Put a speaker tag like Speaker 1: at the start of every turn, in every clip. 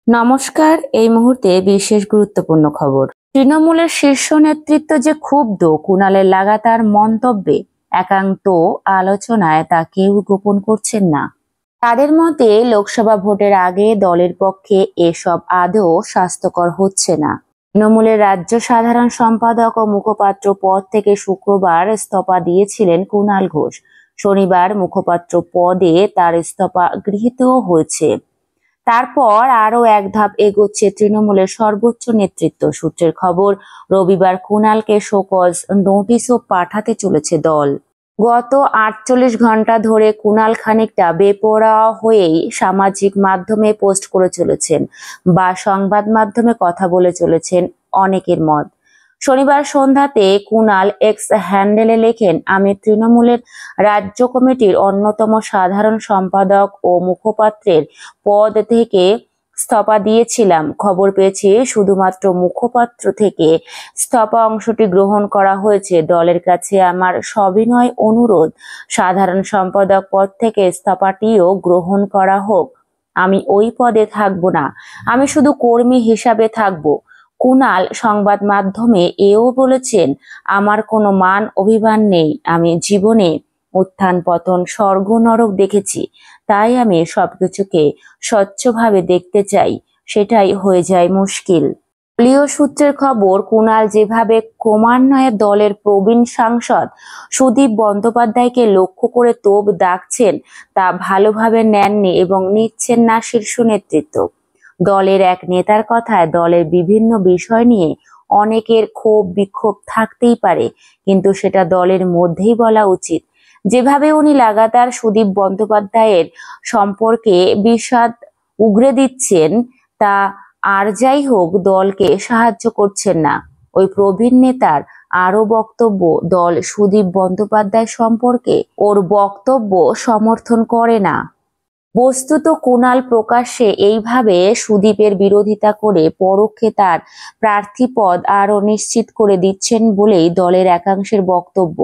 Speaker 1: নমস্কার। এই মুহূর্তে বিশেষ গুরুত্বপূর্ণ খবর। তৃণমূলের শীর্ষ নেতৃত্ব যে ক্ষুব্ধ কুণালের লাগাতার মন্তব্যে, একান্ত আলোচনায় তা কেউ গোপন করছেন না। তাদের মতে লোকসভা ভোটের আগে দলের পক্ষে এসব আদৌ স্বাস্থ্যকর হচ্ছে না। তৃণমূলের রাজ্য সাধারণ সম্পাদক ও মুখপাত্র পদ থেকে শুক্রবার ইস্তফা দিয়েছিলেন কুণাল ঘোষ। শনিবার মুখপাত্র পদে তার ইস্তফা গৃহীত হয়েছে। তারপর আরো এক ধাপ এগোচ্ছে তৃণমূলের সর্বোচ্চ নেতৃত্ব সূত্রের খবর। রবিবার কুণালকে শোকজ নোটিশও পাঠাতে চলেছে দল। গত ৪৮ ঘন্টা ধরে কুণাল খানিকটা বেপরোয়া হয়েই সামাজিক মাধ্যমে পোস্ট করে চলেছেন বা সংবাদ মাধ্যমে কথা বলে চলেছেন অনেকের মত। শনিবার সন্ধ্যাতে কুণাল এক্স হ্যান্ডেলে লেখেন, আমি তৃণমূলের রাজ্য কমিটির অন্যতম সাধারণ সম্পাদক ও মুখপাত্রের পদ থেকে ইস্তফা দিয়েছিলাম। খবর পেয়েছি শুধুমাত্র মুখপাত্র থেকে ইস্তফা অংশটি গ্রহণ করা হয়েছে। দলের কাছে আমার সবিনয় অনুরোধ, সাধারণ সম্পাদক পদ থেকে ইস্তফাটিও গ্রহণ করা হোক। আমি ওই পদে থাকবো না, আমি শুধু কর্মী হিসাবে থাকবো। কুণাল সংবাদ মাধ্যমে এও বলেছেন, আমার কোনো মান অভিমান নেই, আমি জীবনে উত্থান পতন স্বর্গ নরক দেখেছি, তাই আমি সবকিছুকে স্বচ্ছভাবে দেখতে চাই, সেটাই হয়ে যায় মুশকিল। দলীয় সূত্রের খবর, কুণাল যেভাবে ক্রমান্বয়ে দলের প্রবীণ সাংসদ সুদীপ বন্দ্যোপাধ্যায়কে লক্ষ্য করে তোপ দাগছেন তা ভালোভাবে নেননি এবং নিচ্ছেন না শীর্ষ নেতৃত্ব। দলের এক নেতার কথায়, দলের বিভিন্ন বিষয় নিয়ে অনেকের ক্ষোভ বিক্ষোভ থাকতেই পারে, কিন্তু সেটা দলের মধ্যেই বলা উচিত। যেভাবে উনি লাগাতার সুদীপ বন্দ্যোপাধ্যায়ের সম্পর্কে বিষাদ উগরে দিচ্ছেন, তা আর যাই হোক দলকে সাহায্য করছেন না। ওই প্রবীণ নেতার আরো বক্তব্য, দল সুদীপ বন্দ্যোপাধ্যায় সম্পর্কে ওর বক্তব্য সমর্থন করে না। বস্তুত কুণাল প্রকাশ্যে এইভাবে সুদীপের বিরোধিতা করে পরোক্ষে তার প্রার্থী পদ আরো নিশ্চিত করে দিচ্ছেন বলেই দলের একাংশের বক্তব্য।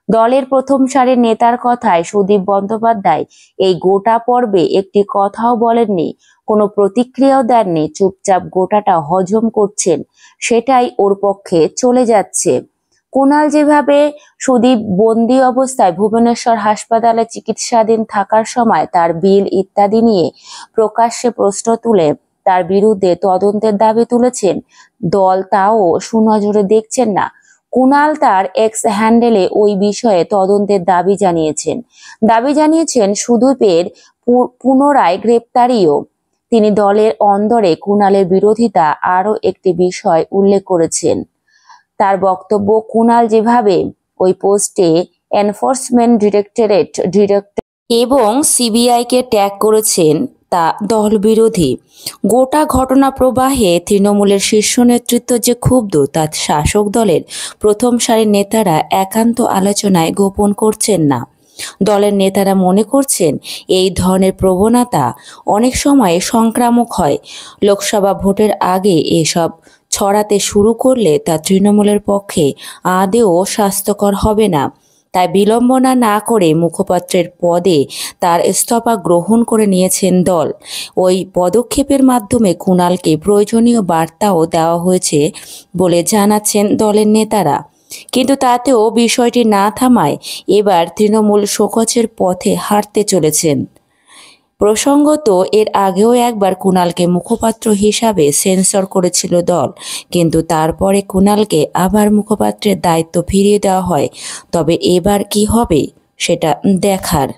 Speaker 1: দলের প্রথম সারির নেতার কথায়, সুদীপ বন্দ্যোপাধ্যায় এই গোটা পর্বে একটি কথাও বলেননি, কোনো প্রতিক্রিয়াও দেননি, চুপচাপ গোটাটা হজম করছেন, সেটাই ওর পক্ষে চলে যাচ্ছে। কুণাল যেভাবে সুদীপ বন্দি অবস্থায় ভুবনেশ্বর হাসপাতালে চিকিৎসাধীন থাকার সময় তার বিল ইত্যাদি নিয়ে প্রকাশ্যে প্রশ্ন তুলে তার বিরুদ্ধে তদন্তের দাবি তুলেছেন, দল তাও সুনজরে দেখছেন না। কুণাল তার এক্স হ্যান্ডেলে ওই বিষয়ে তদন্তের দাবি জানিয়েছেন সুদীপের পুনরায় গ্রেপ্তারিও। তিনি দলের অন্দরে কুণালের বিরোধিতা আরো একটি বিষয় উল্লেখ করেছেন। তার বক্তব্য, কুণাল যেভাবে ওই পোস্টে এনফোর্সমেন্ট ডিরেক্টর এবং সিবিআইকে ট্যাগ করেছেন তা দল বিরোধী। গোটা ঘটনা প্রবাহে তৃণমূলের শীর্ষ নেতৃত্ব যে ক্ষুব্ধ তা শাসক দলের প্রথম সারির নেতারা একান্ত আলোচনায় গোপন করছেন না। দলের নেতারা মনে করছেন এই ধরনের প্রবণতা অনেক সময় সংক্রামক হয়। লোকসভা ভোটের আগে এসব ছড়াতে শুরু করলে তা তৃণমূলের পক্ষে আদৌ স্বাস্থ্যকর হবে না। তাই বিলম্বনা না করে মুখপাত্রের পদে তার ইস্তফা গ্রহণ করে নিয়েছেন দল। ওই পদক্ষেপের মাধ্যমে কুণালকে প্রয়োজনীয় বার্তাও দেওয়া হয়েছে বলে জানাচ্ছেন দলের নেতারা। কিন্তু তাতেও বিষয়টি না থামায় এবার তৃণমূল শোকজের পথে হাঁটতে চলেছেন। প্রসঙ্গত, এর আগেও একবার কুণালকে মুখপাত্র হিসাবে সেন্সর করেছিল দল, কিন্তু তারপরে কুণালকে আবার মুখপাত্রের দায়িত্ব ফিরিয়ে দেওয়া হয়। তবে এবার কি হবে সেটা দেখার।